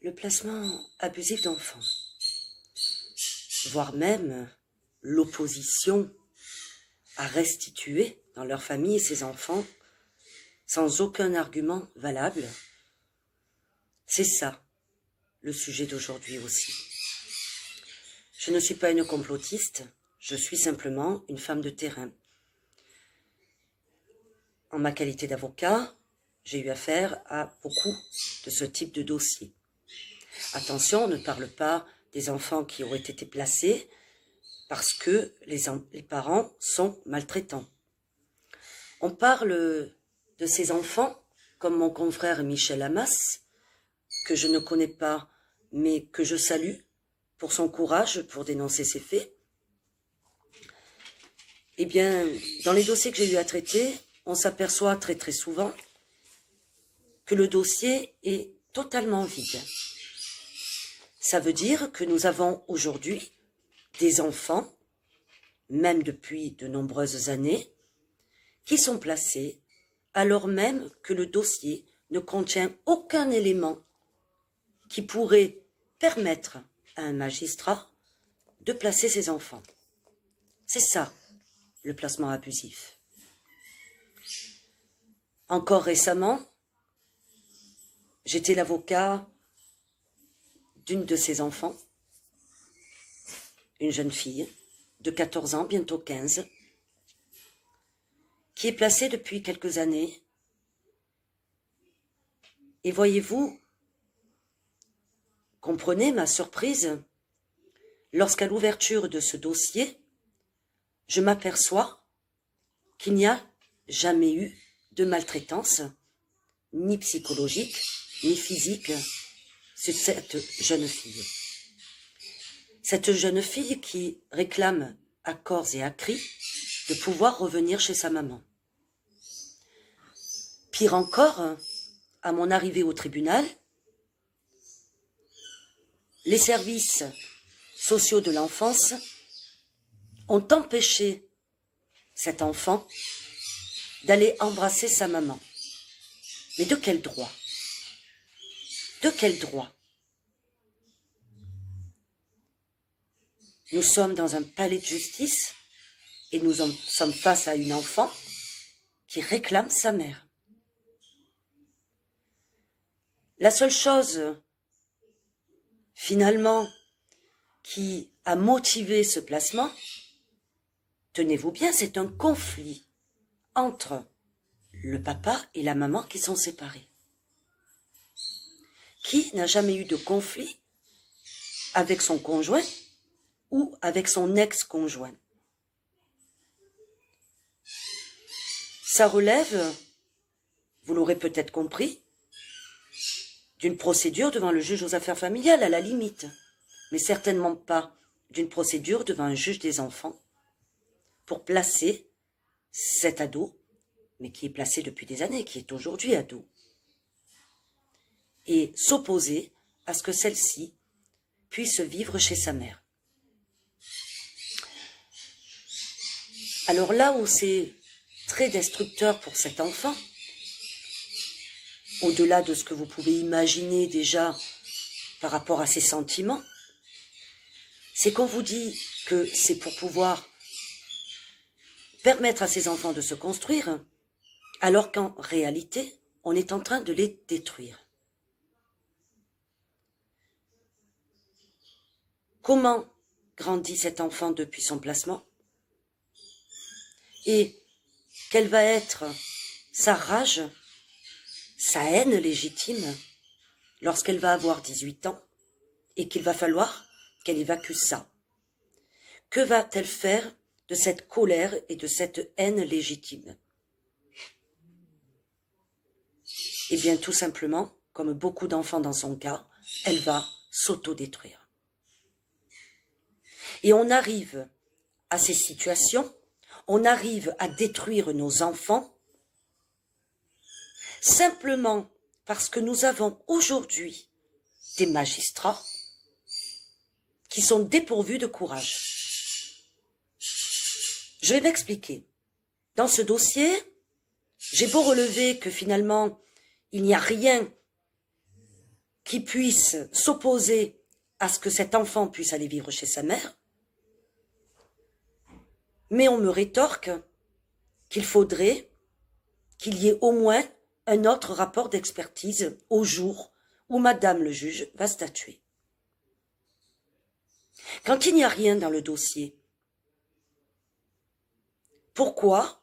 le placement abusif d'enfants, voire même l'opposition à restituer dans leur famille ces enfants sans aucun argument valable, c'est ça le sujet d'aujourd'hui aussi. Je ne suis pas une complotiste, je suis simplement une femme de terrain. En ma qualité d'avocat, j'ai eu affaire à beaucoup de ce type de dossier. Attention, on ne parle pas des enfants qui auraient été placés parce que les parents sont maltraitants. On parle de ces enfants, comme mon confrère Michel Hamas, que je ne connais pas, mais que je salue pour son courage pour dénoncer ces faits. Eh bien, dans les dossiers que j'ai eu à traiter, on s'aperçoit très très souvent que le dossier est totalement vide. Ça veut dire que nous avons aujourd'hui des enfants, même depuis de nombreuses années, qui sont placés alors même que le dossier ne contient aucun élément qui pourrait permettre à un magistrat de placer ses enfants. C'est ça, le placement abusif. Encore récemment, j'étais l'avocat d'une de ses enfants, une jeune fille de 14 ans, bientôt 15, qui est placée depuis quelques années. Et voyez-vous, comprenez ma surprise, lorsqu'à l'ouverture de ce dossier, je m'aperçois qu'il n'y a jamais eu de maltraitance, ni psychologique, ni physique, sur cette jeune fille. Cette jeune fille qui réclame à corps et à cri de pouvoir revenir chez sa maman. Pire encore, à mon arrivée au tribunal, les services sociaux de l'enfance ont empêché cet enfant d'aller embrasser sa maman. Mais de quel droit? De quel droit? Nous sommes dans un palais de justice et nous sommes face à une enfant qui réclame sa mère. La seule chose, finalement, qui a motivé ce placement, tenez-vous bien, c'est un conflit entre le papa et la maman qui sont séparés. Qui n'a jamais eu de conflit avec son conjoint ou avec son ex-conjoint? Ça relève, vous l'aurez peut-être compris, d'une procédure devant le juge aux affaires familiales, à la limite, mais certainement pas d'une procédure devant un juge des enfants pour placer cet ado, mais qui est placé depuis des années, qui est aujourd'hui ado, et s'opposer à ce que celle-ci puisse vivre chez sa mère. Alors là où c'est très destructeur pour cet enfant, au-delà de ce que vous pouvez imaginer déjà par rapport à ses sentiments, c'est qu'on vous dit que c'est pour pouvoir permettre à ces enfants de se construire, alors qu'en réalité, on est en train de les détruire. Comment grandit cet enfant depuis son placement? Et quelle va être sa rage, sa haine légitime lorsqu'elle va avoir 18 ans et qu'il va falloir qu'elle évacue ça? Que va-t-elle faire de cette colère et de cette haine légitime? Eh bien, tout simplement, comme beaucoup d'enfants dans son cas, elle va s'autodétruire. Et on arrive à ces situations, on arrive à détruire nos enfants simplement parce que nous avons aujourd'hui des magistrats qui sont dépourvus de courage. Je vais m'expliquer. Dans ce dossier, j'ai beau relever que finalement, il n'y a rien qui puisse s'opposer à ce que cet enfant puisse aller vivre chez sa mère, mais on me rétorque qu'il faudrait qu'il y ait au moins un autre rapport d'expertise au jour où Madame le juge va statuer. Quand il n'y a rien dans le dossier, pourquoi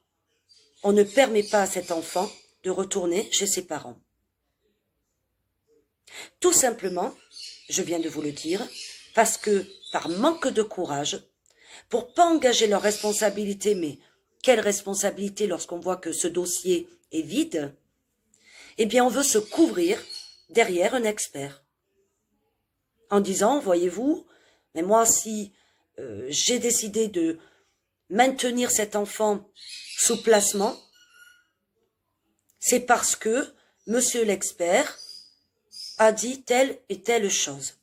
on ne permet pas à cet enfant de retourner chez ses parents? Tout simplement, je viens de vous le dire, parce que par manque de courage, pour pas engager leur responsabilité, mais quelle responsabilité lorsqu'on voit que ce dossier est vide, eh bien on veut se couvrir derrière un expert. En disant, voyez-vous, mais moi si j'ai décidé de maintenir cet enfant sous placement, c'est parce que monsieur l'expert a dit telle et telle chose.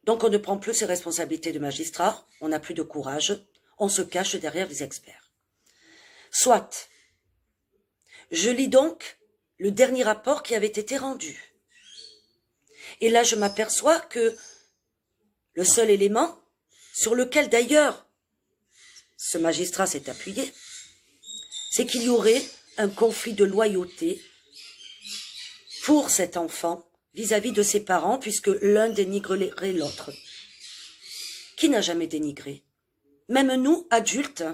Donc on ne prend plus ses responsabilités de magistrat, on n'a plus de courage, on se cache derrière les experts. Soit, je lis donc le dernier rapport qui avait été rendu. Et là je m'aperçois que le seul élément sur lequel d'ailleurs ce magistrat s'est appuyé, c'est qu'il y aurait un conflit de loyauté pour cet enfant vis-à-vis de ses parents, puisque l'un dénigrerait l'autre. Qui n'a jamais dénigré? Même nous, adultes,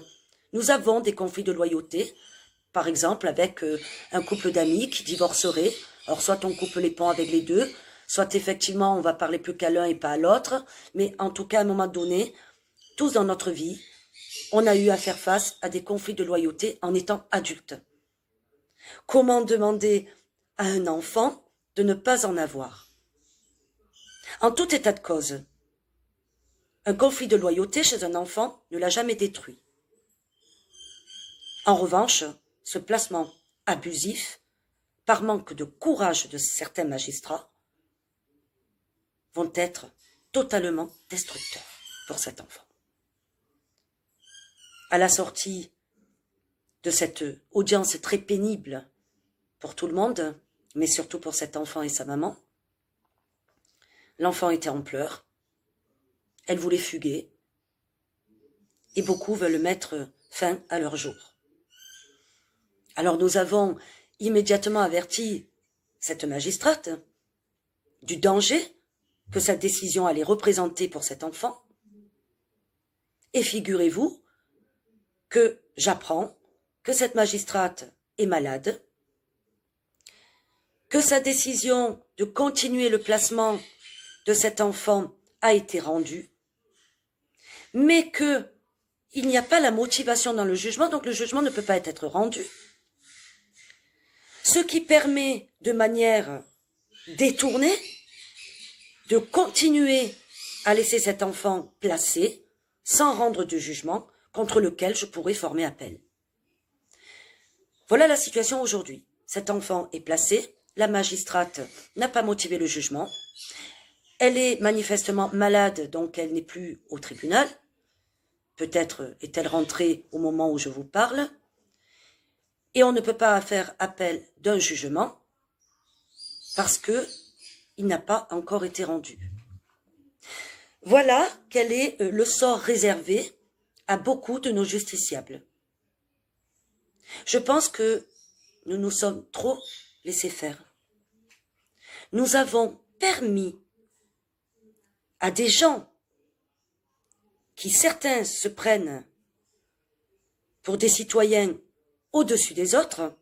nous avons des conflits de loyauté, par exemple avec un couple d'amis qui divorcerait. Alors soit on coupe les ponts avec les deux, soit effectivement on va parler plus qu'à l'un et pas à l'autre, mais en tout cas à un moment donné, tous dans notre vie, on a eu à faire face à des conflits de loyauté en étant adultes. Comment demander à un enfant de ne pas en avoir? En tout état de cause, un conflit de loyauté chez un enfant ne l'a jamais détruit. En revanche, ce placement abusif, par manque de courage de certains magistrats, vont être totalement destructeurs pour cet enfant. À la sortie de cette audience très pénible pour tout le monde, mais surtout pour cet enfant et sa maman, l'enfant était en pleurs, elle voulait fuguer, et beaucoup veulent mettre fin à leur jour. Alors nous avons immédiatement averti cette magistrate du danger que cette décision allait représenter pour cet enfant, et figurez-vous que j'apprends que cette magistrate est malade, que sa décision de continuer le placement de cet enfant a été rendue, mais qu'il n'y a pas la motivation dans le jugement, donc le jugement ne peut pas être rendu. Ce qui permet de manière détournée de continuer à laisser cet enfant placé sans rendre de jugement contre lequel je pourrais former appel. Voilà la situation aujourd'hui. Cet enfant est placé, la magistrate n'a pas motivé le jugement, elle est manifestement malade, donc elle n'est plus au tribunal, peut-être est-elle rentrée au moment où je vous parle, et on ne peut pas faire appel d'un jugement parce qu'il n'a pas encore été rendu. Voilà quel est le sort réservé à beaucoup de nos justiciables. Je pense que nous nous sommes trop laissés faire. Nous avons permis à des gens qui certains se prennent pour des citoyens au-dessus des autres,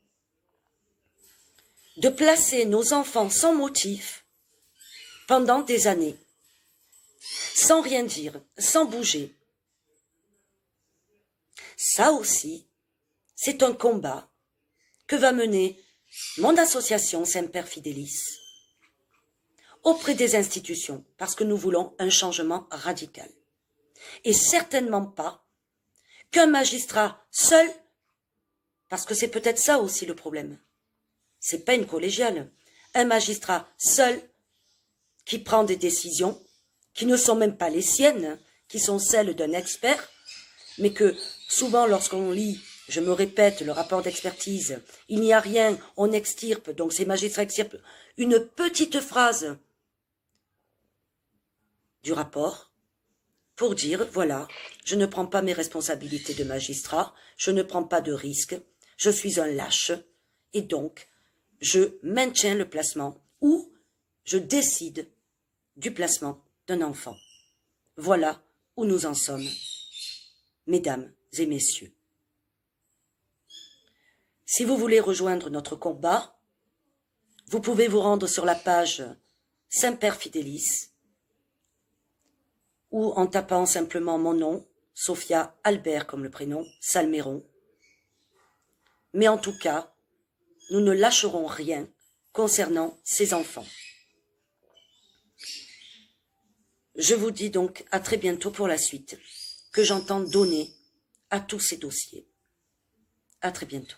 de placer nos enfants sans motif pendant des années, sans rien dire, sans bouger. Ça aussi, c'est un combat que va mener mon association Semper Fidelis auprès des institutions, parce que nous voulons un changement radical. Et certainement pas qu'un magistrat seul, parce que c'est peut-être ça aussi le problème. C'est pas une collégiale. Un magistrat seul qui prend des décisions qui ne sont même pas les siennes, qui sont celles d'un expert, mais que souvent lorsqu'on lit je me répète, le rapport d'expertise, il n'y a rien, on extirpe, donc ces magistrats extirpent une petite phrase du rapport pour dire, voilà, je ne prends pas mes responsabilités de magistrat, je ne prends pas de risque, je suis un lâche, et donc, je maintiens le placement ou je décide du placement d'un enfant. Voilà où nous en sommes, mesdames et messieurs. Si vous voulez rejoindre notre combat, vous pouvez vous rendre sur la page Saint-Père Fidélis ou en tapant simplement mon nom, Sophia Albert comme le prénom, Salméron. Mais en tout cas, nous ne lâcherons rien concernant ces enfants. Je vous dis donc à très bientôt pour la suite, que j'entends donner à tous ces dossiers. À très bientôt.